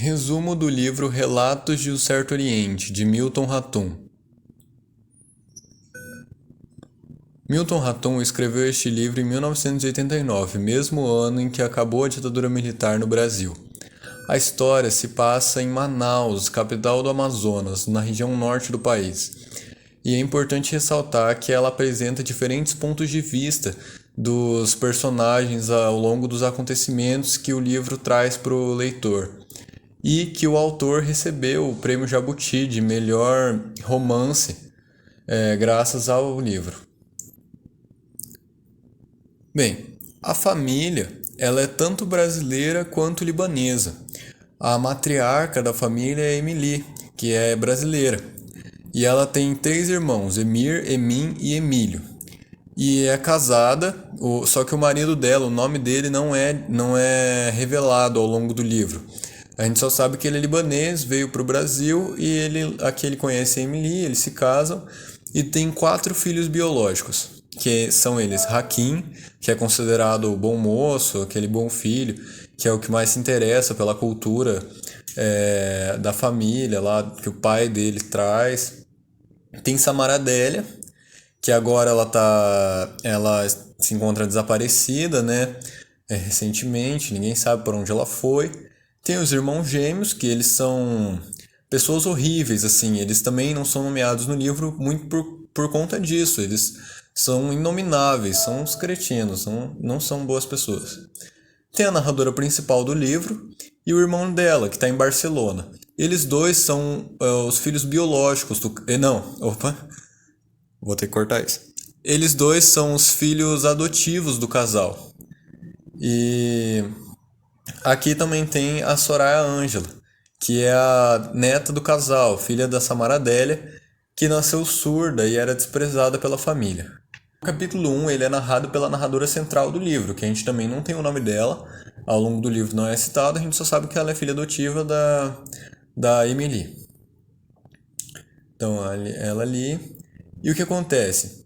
Resumo do livro Relatos de um Certo Oriente, de Milton Ratum. Milton Ratum escreveu este livro em 1989, mesmo ano em que acabou a ditadura militar no Brasil. A história se passa em Manaus, capital do Amazonas, na região norte do país. E é importante ressaltar que ela apresenta diferentes pontos de vista dos personagens ao longo dos acontecimentos que o livro traz para o leitor. E que o autor recebeu o prêmio Jabuti de melhor romance, graças ao livro. Bem, a família ela é tanto brasileira quanto libanesa. A matriarca da família é Emily, que é brasileira. E ela tem 3 irmãos, Emir, Emin e Emílio. E é casada, só que o marido dela, o nome dele não é revelado ao longo do livro. A gente só sabe que ele é libanês, veio para o Brasil e aqui ele conhece a Emily, eles se casam e tem 4 filhos biológicos, que são eles Hakim, que é considerado o bom moço, aquele bom filho, que é o que mais se interessa pela cultura da família lá, que o pai dele traz. Tem Samaradélia, que agora ela se encontra desaparecida, né? Recentemente, ninguém sabe por onde ela foi. Tem os irmãos gêmeos, que eles são pessoas horríveis, assim. Eles também não são nomeados no livro muito por conta disso. Eles são inomináveis, são uns cretinos, não são boas pessoas. Tem a narradora principal do livro e o irmão dela, que está em Barcelona. Eles dois são os filhos biológicos do... Não, opa, vou ter que cortar isso. Eles dois são os filhos adotivos do casal. E aqui também tem a Soraya Ângela, que é a neta do casal, filha da Samara Adélia, que nasceu surda e era desprezada pela família. O capítulo 1 ele é narrado pela narradora central do livro, que a gente também não tem o nome dela, ao longo do livro não é citado, a gente só sabe que ela é filha adotiva da Emily. Então, ela ali. E o que acontece?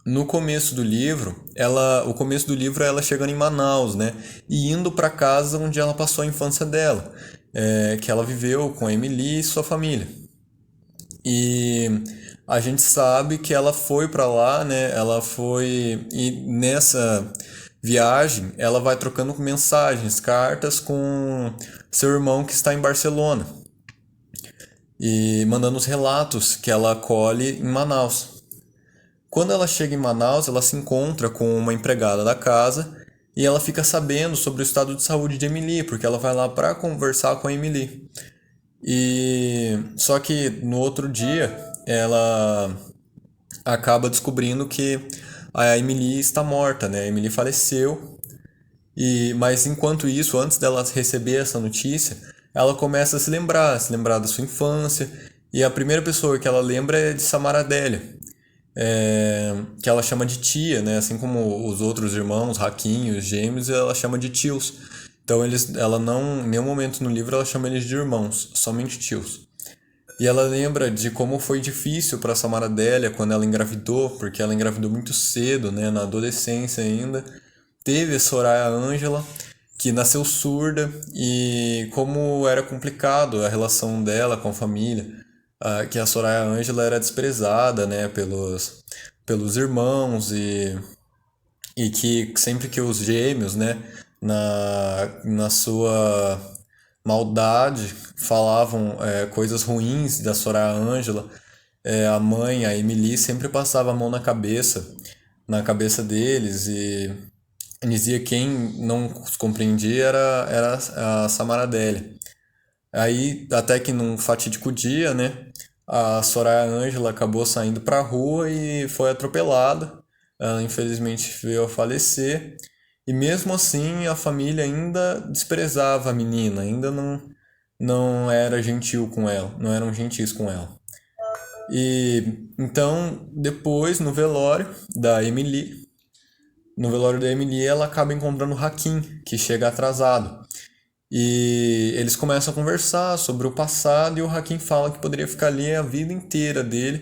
No começo do livro, o começo do livro é ela chegando em Manaus, né? E indo para casa onde ela passou a infância dela, que ela viveu com a Emily e sua família. E a gente sabe que ela foi para lá, né? Ela foi e nessa viagem ela vai trocando mensagens, cartas com seu irmão que está em Barcelona e mandando os relatos que ela colhe em Manaus. Quando ela chega em Manaus, ela se encontra com uma empregada da casa e ela fica sabendo sobre o estado de saúde de Emily, porque ela vai lá para conversar com a Emily. E só que no outro dia ela acaba descobrindo que a Emily está morta, né? A Emily faleceu. Mas enquanto isso, antes dela receber essa notícia, ela começa a se lembrar da sua infância. E a primeira pessoa que ela lembra é de Samara Adélia, que ela chama de tia, né? Assim como os outros irmãos, Hakim, os gêmeos, ela chama de tios. Então ela não, em nenhum momento no livro ela chama eles de irmãos, somente tios. E ela lembra de como foi difícil para Samara Adélia quando ela engravidou, porque ela engravidou muito cedo, né, na adolescência ainda. Teve a Soraya Ângela, que nasceu surda, e como era complicado a relação dela com a família, que a Soraya Ângela era desprezada, né, pelos irmãos e que sempre que os gêmeos, né, na sua maldade, falavam coisas ruins da Soraya Ângela, a mãe, a Emily, sempre passava a mão na cabeça deles e dizia que quem não os compreendia era a Samara Adélia. Aí, até que num fatídico dia, né, a Soraya Ângela acabou saindo pra rua e foi atropelada. Ela infelizmente veio a falecer. E mesmo assim, a família ainda desprezava a menina, ainda não era gentil com ela, não eram gentis com ela. E então, depois, no velório da Emily, ela acaba encontrando o Hakim, que chega atrasado. E eles começam a conversar sobre o passado e o Hakim fala que poderia ficar ali a vida inteira dele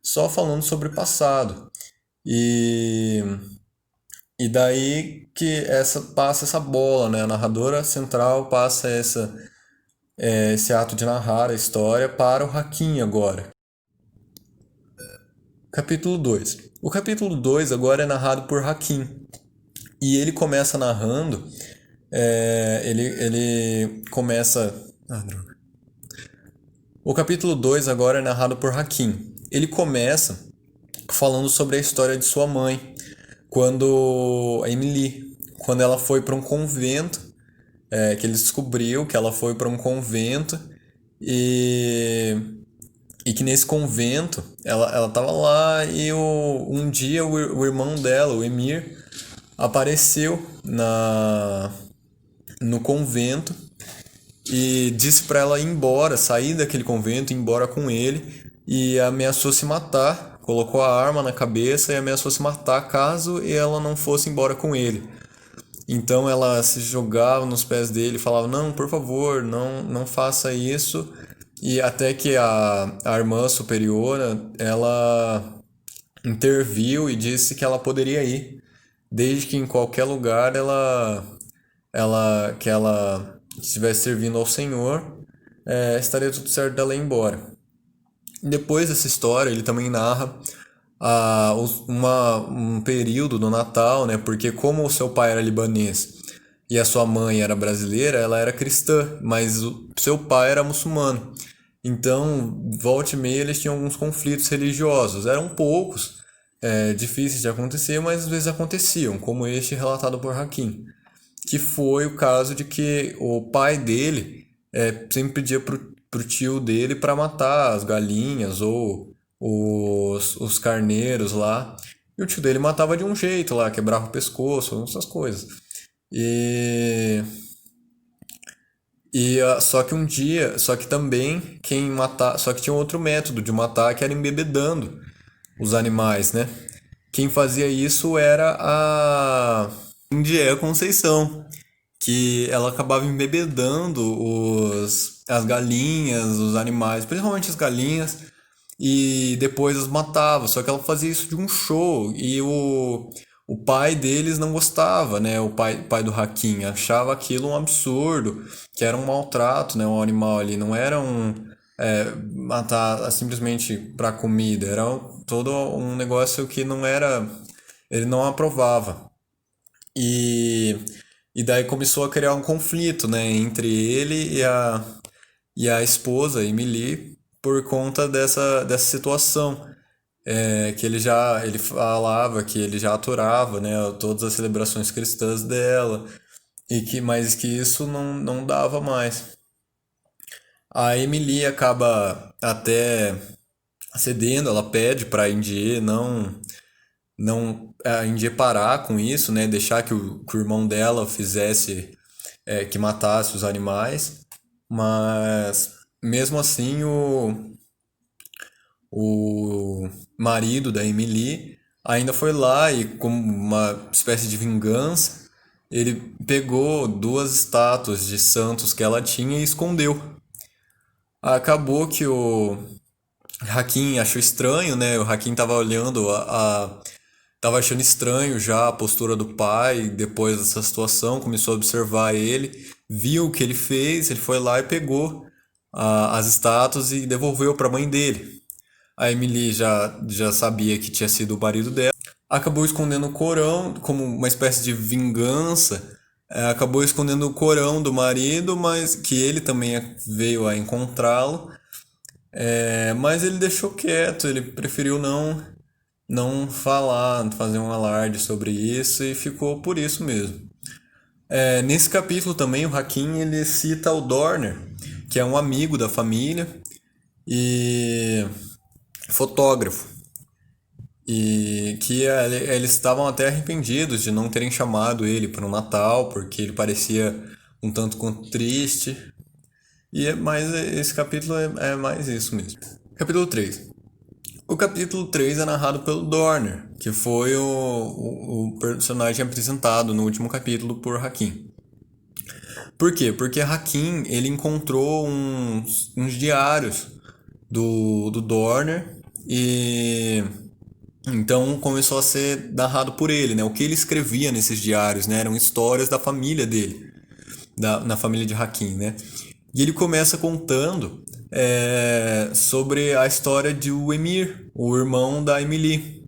só falando sobre o passado. E, e daí que passa essa bola, né? A narradora central passa esse ato de narrar a história para o Hakim agora. Capítulo 2. O capítulo 2 agora é narrado por Hakim. E ele começa narrando. Ele começa. Ah, droga. O capítulo 2 agora é narrado por Hakim. Ele começa falando sobre a história de sua mãe, quando a Emily, quando ela foi para um convento, que ele descobriu que ela foi para um convento e, e que nesse convento ela estava lá e um dia o irmão dela, o Emir, apareceu no convento e disse para ela ir embora, sair daquele convento, ir embora com ele, e ameaçou se matar, colocou a arma na cabeça e ameaçou se matar caso ela não fosse embora com ele. Então ela se jogava nos pés dele e falava: não, por favor, não faça isso. E até que a irmã superiora, ela interviu e disse que ela poderia ir, desde que em qualquer lugar que ela estivesse servindo ao Senhor, estaria tudo certo dela ir embora. Depois dessa história, ele também narra um período do Natal, né? Porque como o seu pai era libanês e a sua mãe era brasileira, ela era cristã, mas o seu pai era muçulmano. Então, volta e meia, eles tinham alguns conflitos religiosos. Eram poucos, difíceis de acontecer, mas às vezes aconteciam, como este relatado por Hakim, que foi o caso de que o pai dele sempre pedia pro tio dele para matar as galinhas ou os carneiros lá. E o tio dele matava de um jeito lá, quebrava o pescoço, essas coisas. E, só que um dia, só que também quem matar, só que tinha outro método de matar que era embebedando os animais, né? Quem fazia isso era a Indié Conceição, que ela acabava embebedando as galinhas, os animais, principalmente as galinhas, e depois as matava. Só que ela fazia isso de um show e o pai deles não gostava, né? O pai do Hakim achava aquilo um absurdo, que era um maltrato, né? Um animal ali, não era matar simplesmente para comida, era todo um negócio que não era, ele não aprovava. E, e daí começou a criar um conflito, né, entre ele e a esposa, Emily, por conta dessa situação. Que ele falava que ele já aturava, né, todas as celebrações cristãs dela, mas que isso não dava mais. A Emily acaba até cedendo, ela pede para a Indie não a Indy parar com isso, né? Deixar que o irmão dela fizesse, que matasse os animais, mas mesmo assim o marido da Emily ainda foi lá e, como uma espécie de vingança, ele pegou duas estátuas de santos que ela tinha e escondeu. Acabou que o Hakim achou estranho, né? O Hakim tava olhando tava achando estranho já a postura do pai depois dessa situação, começou a observar ele, viu o que ele fez, ele foi lá e pegou as estátuas e devolveu para a mãe dele. A Emily já sabia que tinha sido o marido dela, acabou escondendo o Corão como uma espécie de vingança, acabou escondendo o Corão do marido, mas que ele também veio a encontrá-lo, mas ele deixou quieto, ele preferiu não falar, fazer um alarde sobre isso e ficou por isso mesmo. Nesse capítulo também o Hakim ele cita o Dorner, que é um amigo da família e fotógrafo, e que eles estavam até arrependidos de não terem chamado ele para o Natal, porque ele parecia um tanto quanto triste. Mas esse capítulo é mais isso mesmo. Capítulo 3. O capítulo 3 é narrado pelo Dorner, que foi o personagem apresentado no último capítulo por Hakim. Por quê? Porque Hakim ele encontrou uns diários do Dorner e então começou a ser narrado por ele, né? O que ele escrevia nesses diários, né? Eram histórias da família dele, na família de Hakim, né? E ele começa contando sobre a história de o Emir, o irmão da Emily,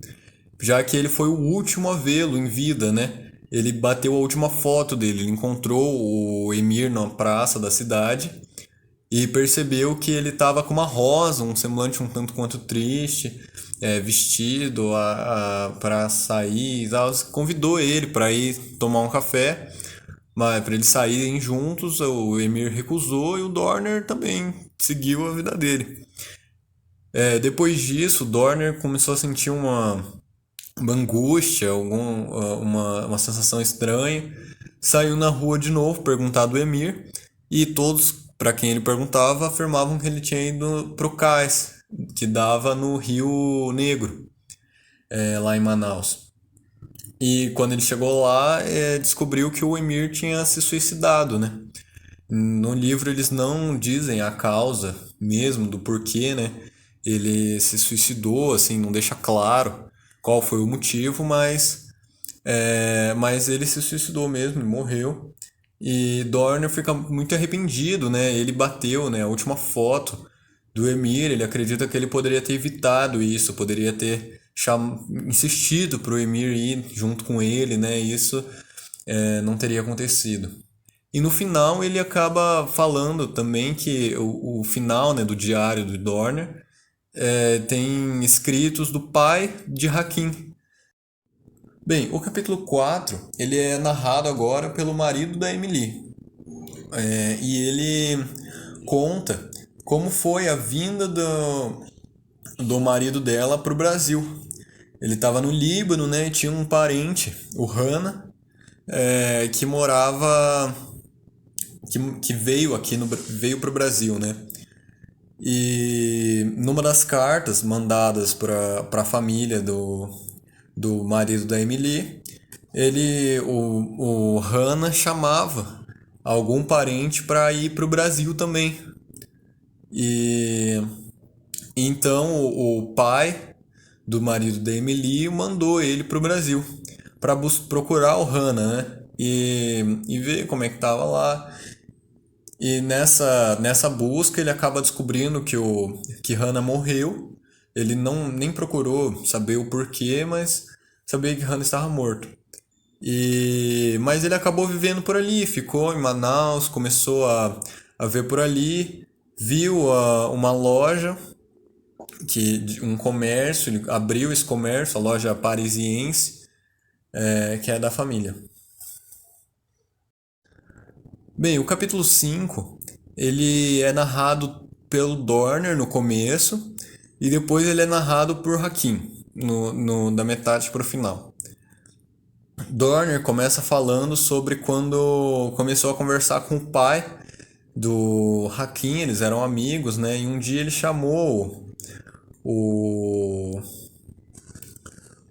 já que ele foi o último a vê-lo em vida, né? Ele bateu a última foto dele, ele encontrou o Emir na praça da cidade e percebeu que ele estava com uma rosa, um semblante um tanto quanto triste, vestido para sair e tal. Convidou ele para ir tomar um café, mas para eles saírem juntos. O Emir recusou e o Dorner também seguiu a vida dele. Depois disso, o Dorner começou a sentir uma angústia, uma sensação estranha. Saiu na rua de novo, perguntar do Emir, e todos, para quem ele perguntava, afirmavam que ele tinha ido pro cais, que dava no Rio Negro, lá em Manaus. E quando ele chegou lá, descobriu que o Emir tinha se suicidado, né? No livro eles não dizem a causa mesmo do porquê, né? Ele se suicidou, assim, não deixa claro qual foi o motivo, mas ele se suicidou mesmo, ele morreu. E Dorner fica muito arrependido, né? Ele bateu, né, a última foto do Emir, ele acredita que ele poderia ter evitado isso, poderia ter insistido para o Emir ir junto com ele, né? Isso não teria acontecido. E no final ele acaba falando também que o final, né, do diário do Dorner tem escritos do pai de Hakim. Bem, o capítulo 4 ele é narrado agora pelo marido da Emily. E ele conta como foi a vinda do marido dela para o Brasil. Ele estava no Líbano, né, e tinha um parente, o Hana, que morava, que veio aqui veio para o Brasil, né? E numa das cartas mandadas para a família do marido da Emily, o Hana chamava algum parente para ir para o Brasil também. E então o pai do marido da Emily mandou ele para o Brasil para procurar o Hana, né? E ver como é que tava lá. E nessa busca ele acaba descobrindo que Hana morreu. Ele não nem procurou saber o porquê, mas sabia que Hana estava morto. Mas ele acabou vivendo por ali, ficou em Manaus, começou a ver por ali, viu uma loja, um comércio, ele abriu esse comércio, a loja parisiense, que é da família. Bem, o capítulo 5 ele é narrado pelo Dorner no começo e depois ele é narrado por Hakim, da metade para o final. Dorner começa falando sobre quando começou a conversar com o pai do Hakim, eles eram amigos, né? E um dia ele chamou o,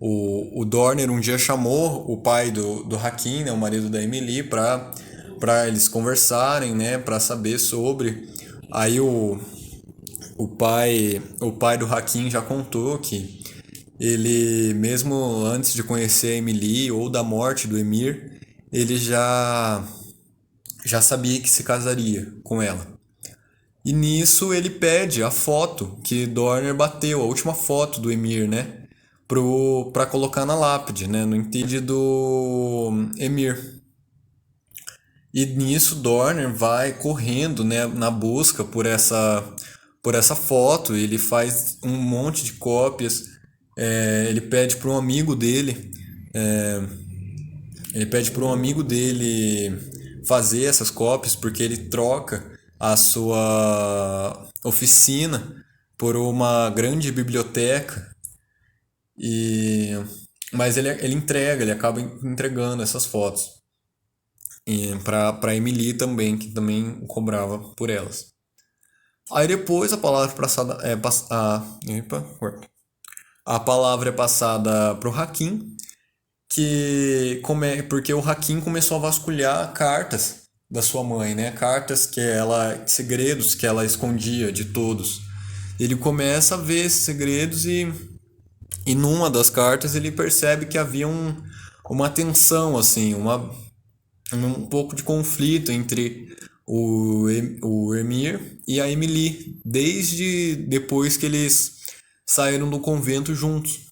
o Dorner, um dia chamou o pai do Hakim, né, o marido da Emily, para eles conversarem, né, para saber sobre. Aí o pai do Hakim já contou que ele, mesmo antes de conhecer a Emily ou da morte do Emir, ele já sabia que se casaria com ela. E nisso ele pede a foto que Dorner bateu, a última foto do Emir, né, para colocar na lápide, né, no enterro do Emir. E nisso Dorner vai correndo, né, na busca por essa foto. Ele faz um monte de cópias. Ele pede para um amigo dele, fazer essas cópias porque ele troca a sua oficina por uma grande biblioteca. Mas ele acaba entregando essas fotos para Emily também, que também cobrava por elas. Aí depois a palavra é passada para o Hakim, porque o Hakim começou a vasculhar cartas da sua mãe, né? Cartas segredos que ela escondia de todos. Ele começa a ver esses segredos e numa das cartas ele percebe que havia uma tensão, assim, um pouco de conflito entre o Emir e a Emily, desde depois que eles saíram do convento juntos.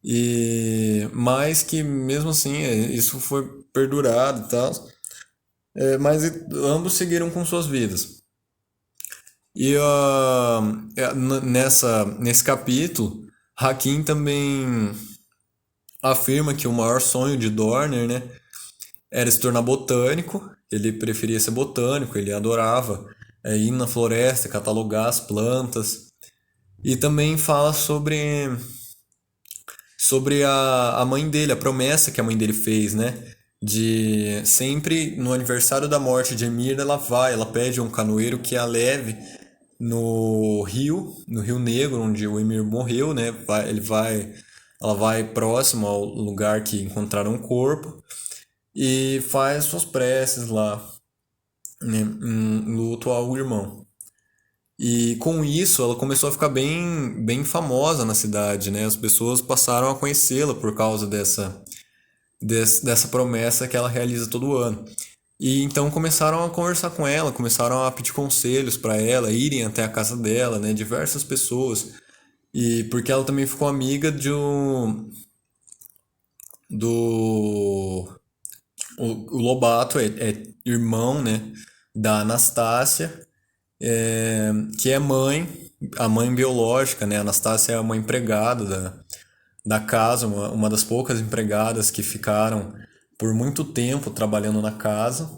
E mais que mesmo assim, isso foi perdurado e tal. Mas ambos seguiram com suas vidas. E nesse capítulo, Hakim também afirma que o maior sonho de Dorner, né, era se tornar botânico. Ele preferia ser botânico, ele adorava ir na floresta, catalogar as plantas. E também fala sobre a mãe dele, a promessa que a mãe dele fez, né? De sempre no aniversário da morte de Emir, ela pede a um canoeiro que a leve no Rio Negro, onde o Emir morreu, né? Ela vai próximo ao lugar que encontraram o corpo e faz suas preces lá, né? Em luto ao irmão. E com isso ela começou a ficar bem famosa na cidade, né? As pessoas passaram a conhecê-la por causa dessa promessa que ela realiza todo ano. E então começaram a conversar com ela, começaram a pedir conselhos para ela, irem até a casa dela, né? Diversas pessoas. E porque ela também ficou amiga do o Lobato é irmão, né, da Anastácia, que é a mãe biológica, né? A Anastácia é uma empregada da casa, uma das poucas empregadas que ficaram por muito tempo trabalhando na casa.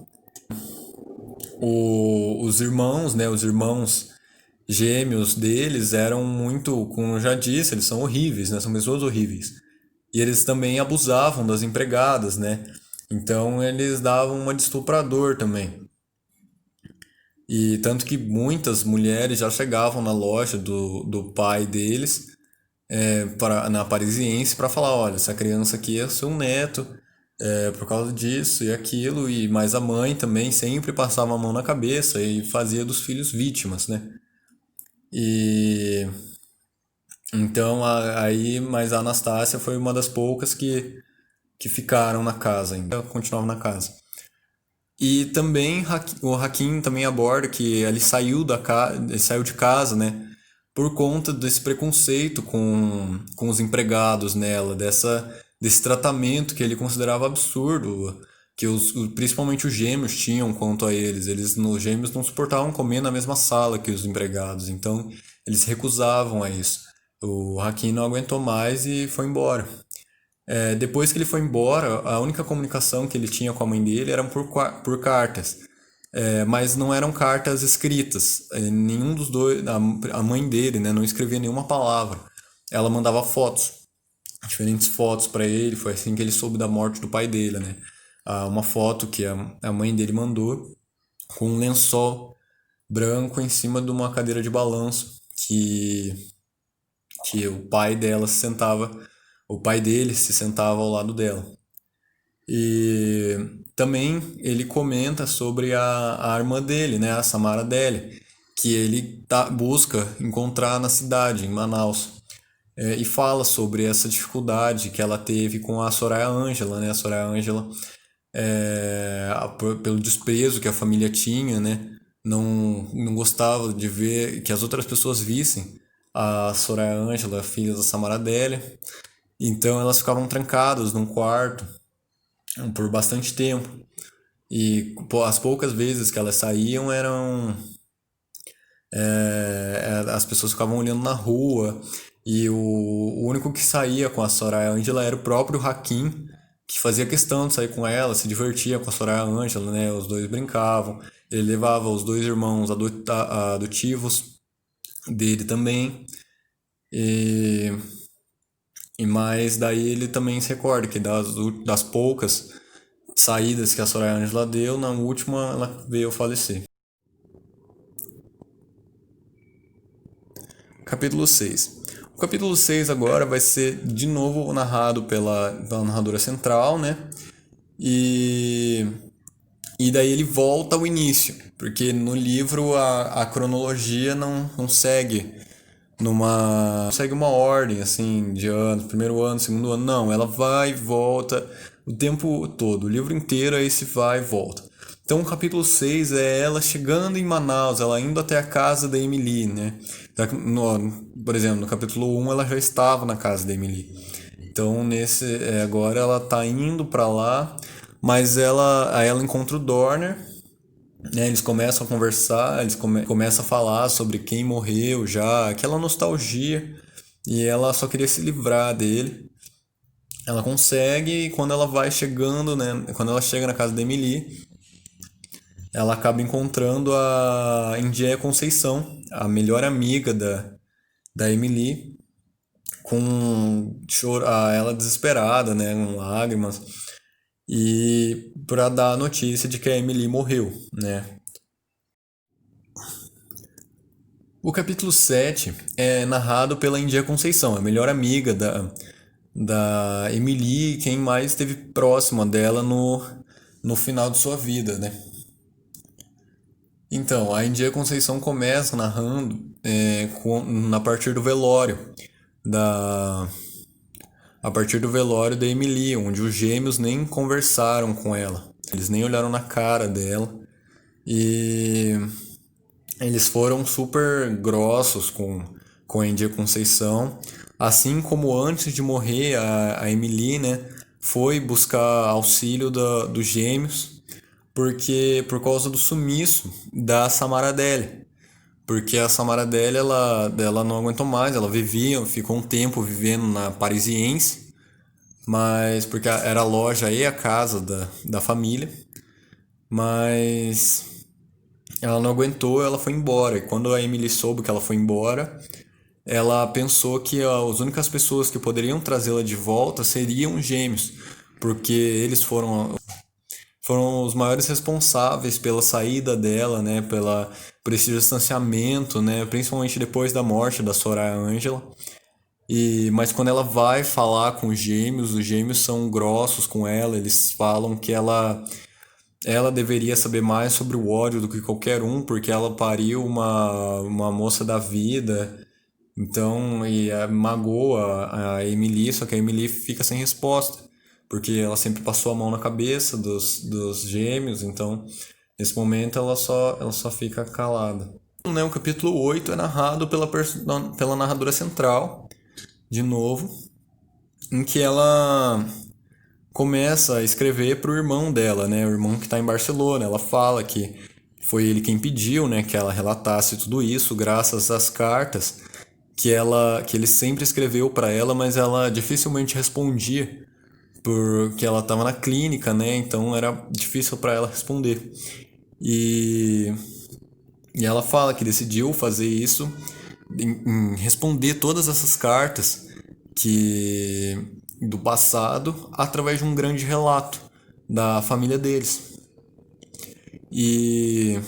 Os irmãos, né, os irmãos gêmeos deles eram muito, como eu já disse, eles são horríveis, né, são pessoas horríveis. E eles também abusavam das empregadas, né? Então eles davam uma de estuprador também. E tanto que muitas mulheres já chegavam na loja do pai deles, na Parisiense, para falar, olha, essa criança aqui é seu neto, por causa disso e aquilo, e mas a mãe também sempre passava a mão na cabeça e fazia dos filhos vítimas, né? E então mas a Anastácia foi uma das poucas que ficaram na casa ainda, continuavam na casa. E também o Hakim também aborda que ele saiu de casa, né? Por conta desse preconceito com os empregados nela, desse tratamento que ele considerava absurdo, que principalmente os gêmeos tinham quanto a eles. Os gêmeos não suportavam comer na mesma sala que os empregados, então eles recusavam a isso. O Hakim não aguentou mais e foi embora. Depois que ele foi embora, a única comunicação que ele tinha com a mãe dele era por cartas. Mas não eram cartas escritas. Nenhum dos dois, a mãe dele, né, não escrevia nenhuma palavra. Ela mandava fotos, diferentes fotos para ele. Foi assim que ele soube da morte do pai dele, né? Uma foto que a mãe dele mandou com um lençol branco em cima de uma cadeira de balanço que o pai dele se sentava ao lado dela. E também ele comenta sobre a irmã dele, né, a Samara Deli, que ele busca encontrar na cidade, em Manaus. E fala sobre essa dificuldade que ela teve com a Soraya Ângela, né? A Soraya Ângela, pelo desprezo que a família tinha, né? Não gostava de ver que as outras pessoas vissem a Soraya Ângela, filha da Samara Deli. Então elas ficavam trancadas num quarto por bastante tempo. E as poucas vezes que elas saíam as pessoas ficavam olhando na rua. E o único que saía com a Soraya Ângela era o próprio Hakim, que fazia questão de sair com ela, se divertia com a Soraya Ângela, né? Os dois brincavam. Ele levava os dois irmãos adotivos dele também. E mas daí ele também se recorda que das poucas saídas que a Soraya Ângela deu, na última ela veio a falecer. Capítulo 6. O capítulo 6 agora vai ser de novo narrado pela narradora central, né? E, e daí ele volta ao início, porque no livro a cronologia não segue não segue uma ordem assim de anos, primeiro ano, segundo ano, não, ela vai e volta o tempo todo, o livro inteiro é esse vai e volta. Então, o capítulo 6 é ela chegando em Manaus, ela indo até a casa da Emily, né? Por exemplo, no capítulo 1 ela já estava na casa da Emily. Então, agora ela tá indo pra lá, mas aí ela encontra o Dorner, né? Eles começam a conversar, começam a falar sobre quem morreu já, aquela nostalgia, e ela só queria se livrar dele. Ela consegue e quando ela vai chegando, né? Quando ela chega na casa da Emily, ela acaba encontrando a Indéia Conceição, a melhor amiga da Emily, com ela desesperada, né, com lágrimas, e para dar a notícia de que a Emily morreu, né? O capítulo 7 é narrado pela Indéia Conceição, a melhor amiga da Emily, quem mais esteve próxima dela no final de sua vida, né? Então, a Indéia Conceição começa narrando a partir do velório da a partir do velório da Emily, onde os gêmeos nem conversaram com ela, eles nem olharam na cara dela e eles foram super grossos com a Indéia Conceição, assim como antes de morrer a Emily, né, foi buscar auxílio dos gêmeos porque por causa do sumiço da Samara Adele. Porque a Samara Adele, ela não aguentou mais, ela ficou um tempo vivendo na Parisiense, mas porque era a loja e a casa da família, mas ela não aguentou, ela foi embora. E quando a Emily soube que ela foi embora, ela pensou que as únicas pessoas que poderiam trazê-la de volta seriam os gêmeos, porque eles foram os maiores responsáveis pela saída dela, né, por esse distanciamento, né, principalmente depois da morte da Soraya Angela. Mas quando ela vai falar com os gêmeos são grossos com ela, eles falam que ela deveria saber mais sobre o ódio do que qualquer um, porque ela pariu uma moça da vida. Então, magoa a Emily, só que a Emily fica sem resposta, porque ela sempre passou a mão na cabeça dos gêmeos, então nesse momento ela só fica calada. Né, o capítulo 8 é narrado pela narradora central, de novo, em que ela começa a escrever pro irmão dela, né, o irmão que está em Barcelona. Ela fala que foi ele quem pediu, né, que ela relatasse tudo isso, graças às cartas que ele sempre escreveu para ela, mas ela dificilmente respondia, porque ela estava na clínica, né? Então era difícil para ela responder. E, e ela fala que decidiu fazer isso, em responder todas essas cartas que do passado através de um grande relato da família deles. E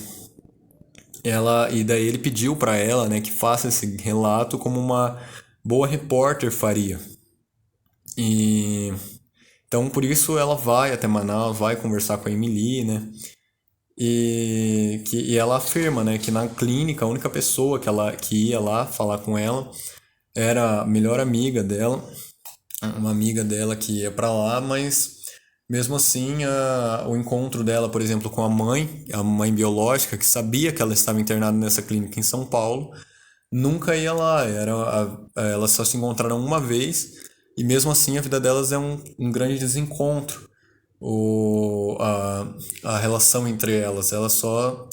e daí ele pediu para ela, né, que faça esse relato como uma boa repórter faria. E então por isso ela vai até Manaus, vai conversar com a Emily, né? E ela afirma, né, que na clínica a única pessoa que ia lá falar com ela era a melhor amiga dela, uma amiga dela que ia para lá, mas mesmo assim o encontro dela, por exemplo, com a mãe biológica que sabia que ela estava internada nessa clínica em São Paulo, nunca ia lá. Elas só se encontraram uma vez e mesmo assim a vida delas é um grande desencontro. A relação entre elas, ela só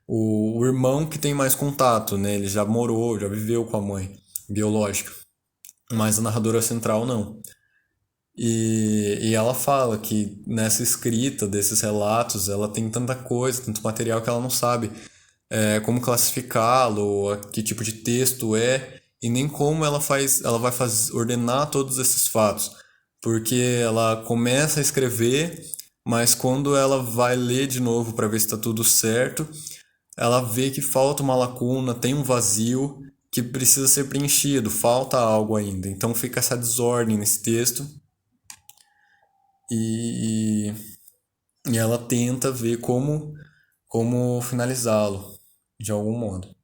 o irmão que tem mais contato, né? Ele já morou, já viveu com a mãe biológica, mas a narradora central não. E ela fala que nessa escrita desses relatos ela tem tanta coisa, tanto material que ela não sabe como classificá-lo, que tipo de texto é, e nem como ela vai ordenar todos esses fatos, porque ela começa a escrever, mas quando ela vai ler de novo para ver se está tudo certo, ela vê que falta uma lacuna, tem um vazio que precisa ser preenchido, falta algo ainda. Então fica essa desordem nesse texto e, e ela tenta ver como finalizá-lo de algum modo.